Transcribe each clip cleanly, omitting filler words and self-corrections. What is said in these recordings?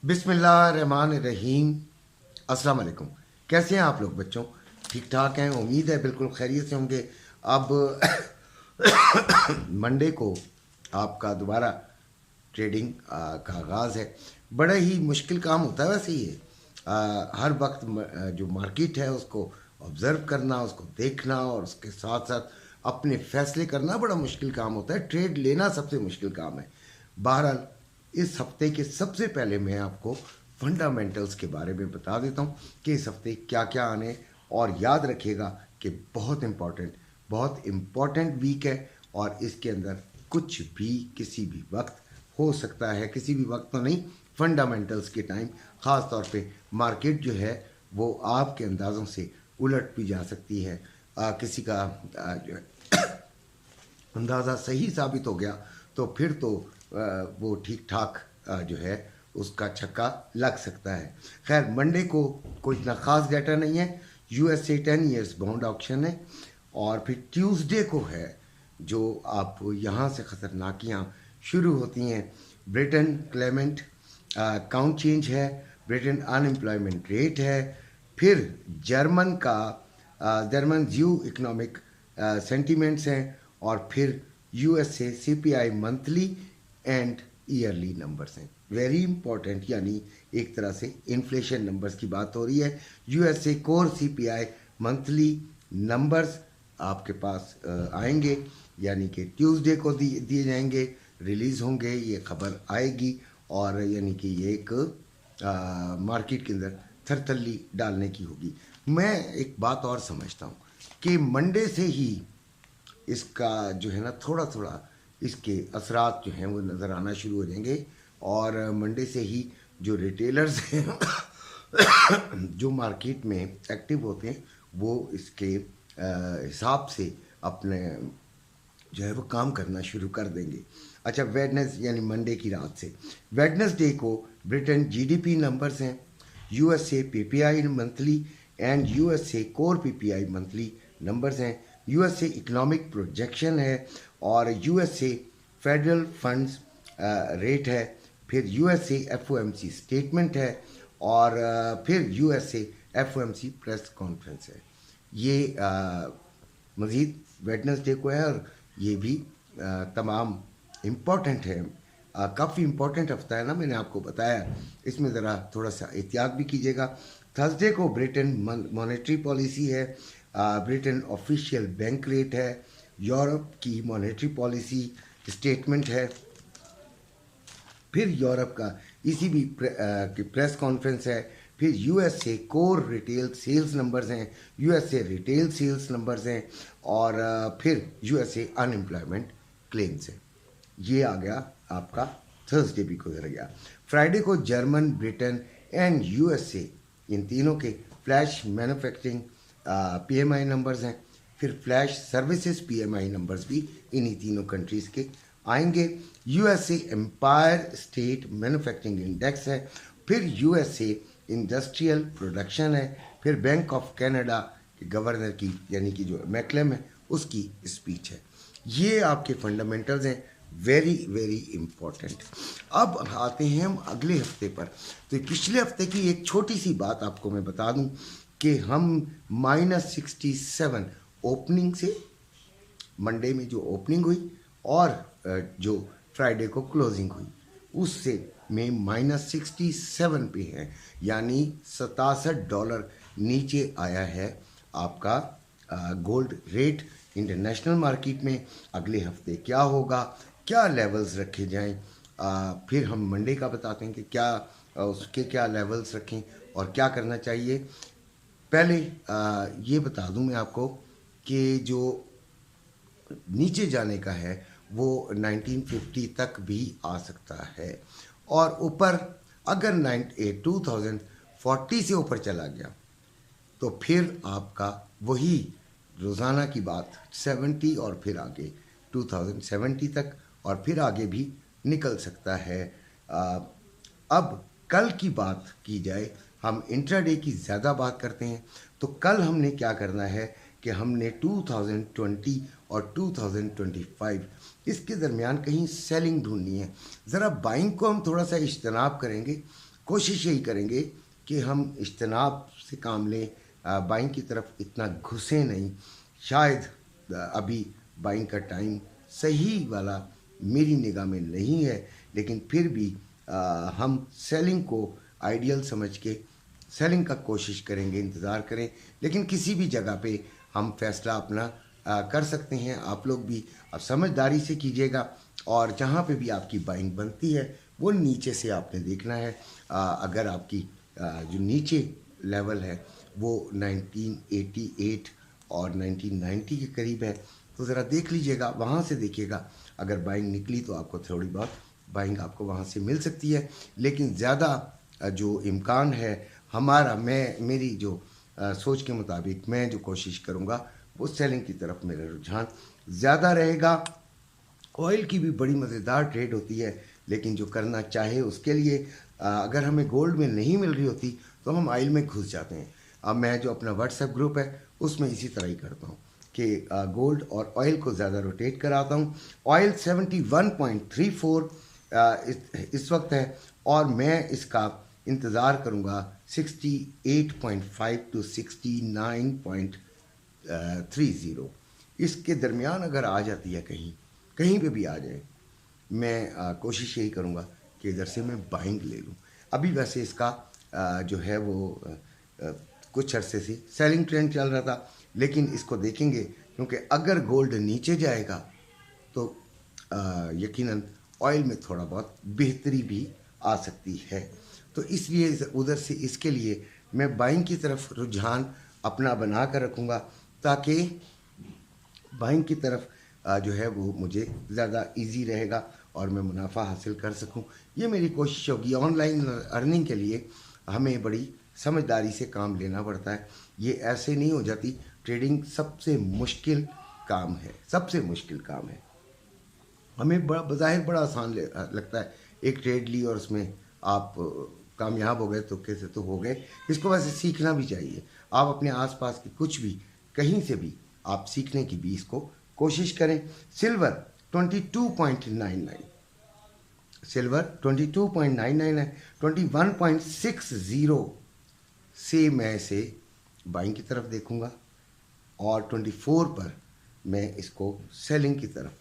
बिस्मिल्लाहिर्रहमानिर्रहीम। अस्सलाम वालेकुम। कैसे हैं आप लोग बच्चों? ठीक ठाक हैं? उम्मीद है बिल्कुल खैरियत से होंगे। अब मंडे को आपका दोबारा ट्रेडिंग का आगाज़ है। बड़ा ही मुश्किल काम होता है वैसे ये। हर वक्त जो मार्केट है उसको ऑब्ज़र्व करना, उसको देखना और उसके साथ साथ अपने फैसले करना बड़ा मुश्किल काम होता है। ट्रेड लेना सबसे मुश्किल काम है। बहरहाल इस हफ्ते के सबसे पहले मैं आपको फंडामेंटल्स के बारे में बता देता हूँ कि इस हफ्ते क्या क्या आने, और याद रखिएगा कि बहुत इम्पॉर्टेंट वीक है और इसके अंदर कुछ भी किसी भी वक्त हो सकता है। किसी भी वक्त तो नहीं, फंडामेंटल्स के टाइम ख़ास तौर पे मार्केट जो है वो आपके अंदाज़ों से उलट भी जा सकती है। किसी का जो है अंदाज़ा सही साबित हो गया तो फिर तो वो ठीक ठाक जो है उसका छक्का लग सकता है। खैर, मंडे को कोई इतना ख़ास डाटा नहीं है। यूएसए 10 ईयर्स बॉन्ड ऑक्शन है, और फिर ट्यूसडे को है जो आप यहाँ से ख़तरनाकियाँ शुरू होती हैं। ब्रिटेन क्लेमेंट काउंट चेंज है, ब्रिटेन अनएम्प्लॉयमेंट रेट है, फिर जर्मन ज्यू इकोनॉमिक सेंटीमेंट्स हैं, और फिर USA CPI monthly and yearly numbers हैं। वेरी इंपॉर्टेंट, यानी एक तरह से इन्फ्लेशन नंबर्स की बात हो रही है। USA core CPI monthly numbers आपके पास आएंगे, यानी कि ट्यूसडे को दिए जाएंगे, रिलीज़ होंगे, ये खबर आएगी, और यानी कि ये एक मार्केट के अंदर थरथल्ली डालने की होगी। मैं एक बात और समझता हूँ कि मंडे से ही इसका जो है ना थोड़ा थोड़ा इसके असरात जो हैं वो नज़र आना शुरू हो जाएंगे, और मंडे से ही जो रिटेलर्स हैं जो मार्केट में एक्टिव होते हैं वो इसके हिसाब से अपने जो है वो काम करना शुरू कर देंगे। अच्छा, यानी मंडे की रात से वेडनेसडे को ब्रिटेन जीडीपी नंबर्स हैं, USA PPI monthly and USA core PPI monthly numbers हैं, यूएसए इकोनॉमिक प्रोजेक्शन है, और यूएसए फेडरल फंड्स रेट है, फिर यूएसए एफओएमसी स्टेटमेंट है, और फिर यूएसए एफओएमसी प्रेस कॉन्फ्रेंस है। ये मज़ीद वेडनेसडे को है, और ये भी तमाम इम्पॉर्टेंट है। काफ़ी इम्पॉर्टेंट हफ्ता है ना, मैंने आपको बताया। इसमें ज़रा थोड़ा सा एहतियात भी कीजिएगा। थर्सडे को ब्रिटेन मॉनेटरी पॉलिसी है, ब्रिटेन ऑफिशियल बैंक रेट है, यूरोप की मॉनेटरी पॉलिसी स्टेटमेंट है, फिर यूरोप का ईसीबी की प्रेस कॉन्फ्रेंस है, फिर USA core retail sales numbers हैं, यूएसए रिटेल सेल्स नंबर्स हैं, और फिर यूएसए अनएम्प्लॉयमेंट क्लेम्स हैं। ये आ गया आपका, थर्सडे भी गुजर गया। फ्राइडे को जर्मन, ब्रिटेन एंड यूएसए इन तीनों के फ्लैश मैन्युफैक्चरिंग पीएमआई नंबर्स हैं, फिर फ्लैश सर्विसेज पीएमआई नंबर्स भी इन्हीं तीनों कंट्रीज़ के आएंगे। USA Empire State manufacturing index है, फिर यूएसए इंडस्ट्रियल प्रोडक्शन है, फिर बैंक ऑफ कनाडा के गवर्नर की यानी कि जो मैकलम है उसकी स्पीच है। ये आपके फंडामेंटल्स हैं, वेरी वेरी इम्पॉर्टेंट। अब आते हैं हम अगले हफ्ते पर। तो पिछले हफ्ते की एक छोटी सी बात आपको मैं बता दूं कि हम -67 ओपनिंग से, मंडे में जो ओपनिंग हुई और जो फ्राइडे को क्लोजिंग हुई उससे में -67 पे है, यानी $67 नीचे आया है आपका गोल्ड रेट इंटरनेशनल मार्केट में। अगले हफ्ते क्या होगा, क्या लेवल्स रखे जाएं, फिर हम मंडे का बताते हैं कि क्या उसके क्या लेवल्स रखें और क्या करना चाहिए। पहले ये बता दूं मैं आपको कि जो नीचे जाने का है वो 1950 तक भी आ सकता है, और ऊपर अगर 2040 से ऊपर चला गया तो फिर आपका वही रोज़ाना की बात 70 और फिर आगे 2070 तक, और फिर आगे भी निकल सकता है। अब कल की बात की जाए, हम इंट्राडे की ज़्यादा बात करते हैं, तो कल हमने क्या करना है कि हमने 2020 और 2025 इसके दरमियान कहीं सेलिंग ढूंढनी है। ज़रा बाइंग को हम थोड़ा सा इज्तनाब करेंगे। कोशिश यही करेंगे कि हम इज्तनाब से काम लें, बाइंग की तरफ इतना घुसे नहीं। शायद अभी बाइंग का टाइम सही वाला मेरी निगाह में नहीं है, लेकिन फिर भी हम सेलिंग को आइडियल समझ के सेलिंग का कोशिश करेंगे, इंतज़ार करें। लेकिन किसी भी जगह पे हम फैसला अपना कर सकते हैं। आप लोग भी अब समझदारी से कीजिएगा, और जहाँ पे भी आपकी बाइंग बनती है वो नीचे से आपने देखना है। अगर आपकी जो नीचे लेवल है वो 1988 और 1990 के करीब है, तो ज़रा देख लीजिएगा, वहाँ से देखिएगा। अगर बाइंग निकली तो आपको थोड़ी बहुत बाइंग आपको वहाँ से मिल सकती है, लेकिन ज़्यादा जो इम्कान है हमारा, मेरी जो सोच के मुताबिक मैं जो कोशिश करूँगा वो सेलिंग की तरफ मेरा रुझान ज़्यादा रहेगा। ऑयल की भी बड़ी मज़ेदार ट्रेड होती है, लेकिन जो करना चाहे उसके लिए अगर हमें गोल्ड में नहीं मिल रही होती तो हम ऑयल में घुस जाते हैं। अब मैं जो अपना व्हाट्सएप ग्रुप है उसमें इसी तरह ही करता हूँ कि गोल्ड और ऑयल को ज़्यादा रोटेट कराता हूँ। ऑयल 71.34 इस वक्त है, और मैं इसका इंतज़ार करूँगा 68.5 टू 69.30। इसके दरमियान अगर आ जाती है, कहीं पे भी आ जाए, मैं कोशिश यही करूँगा कि इधर से मैं बाइंग ले लूँ। अभी वैसे इसका जो है वो कुछ अरसे से सेलिंग ट्रेंड चल रहा था, लेकिन इसको देखेंगे, क्योंकि अगर गोल्ड नीचे जाएगा तो यकीनन ऑयल में थोड़ा बहुत बेहतरी भी आ सकती है। तो इसलिए उधर से इसके लिए मैं बाइंग की तरफ रुझान अपना बना कर रखूँगा, ताकि बाइंग की तरफ जो है वो मुझे ज़्यादा इजी रहेगा और मैं मुनाफा हासिल कर सकूं। ये मेरी कोशिश होगी। ऑनलाइन अर्निंग के लिए हमें बड़ी समझदारी से काम लेना पड़ता है, ये ऐसे नहीं हो जाती। ट्रेडिंग सबसे मुश्किल काम है, सबसे मुश्किल काम है। हमें बड़ा बज़ाहिर बड़ा आसान लगता है, एक ट्रेड ली और उसमें आप कामयाब हो गए तो कैसे तो हो गए। इसको वैसे सीखना भी चाहिए। आप अपने आसपास की कुछ भी कहीं से भी आप सीखने की भी इसको कोशिश करें। सिल्वर 22.99, सिल्वर 22.99 है। 21.60 से मैं इसे बाइंग की तरफ देखूंगा, और 24 पर मैं इसको सेलिंग की तरफ,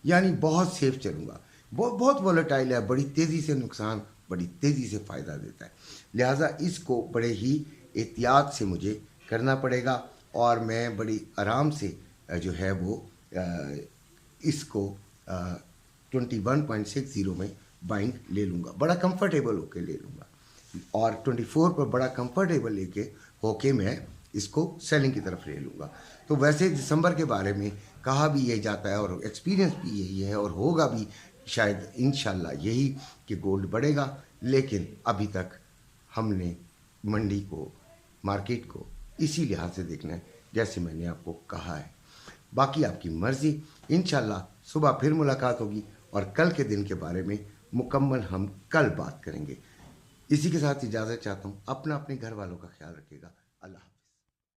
यानी बहुत सेफ चलूँगा। बहुत वॉलेटाइल है, बड़ी तेज़ी से नुकसान, बड़ी तेज़ी से फ़ायदा देता है। लिहाजा इसको बड़े ही एहतियात से मुझे करना पड़ेगा, और मैं बड़ी आराम से जो है वो इसको 21.60 में बाइंग ले लूँगा, बड़ा कंफर्टेबल होके ले लूँगा, और 24 पर बड़ा कंफर्टेबल होके मैं इसको सेलिंग की तरफ ले लूँगा। तो वैसे दिसंबर के बारे में कहा भी यही जाता है, और एक्सपीरियंस भी यही है, और होगा भी शायद इंशाल्लाह यही कि गोल्ड बढ़ेगा। लेकिन अभी तक हमने मंडी को, मार्केट को इसी लिहाज से देखना है जैसे मैंने आपको कहा है। बाकी आपकी मर्ज़ी। इंशाल्लाह सुबह फिर मुलाकात होगी, और कल के दिन के बारे में मुकम्मल हम कल बात करेंगे। इसी के साथ इजाज़त चाहता हूँ। अपने घर वालों का ख्याल रखिएगा। अल्लाह।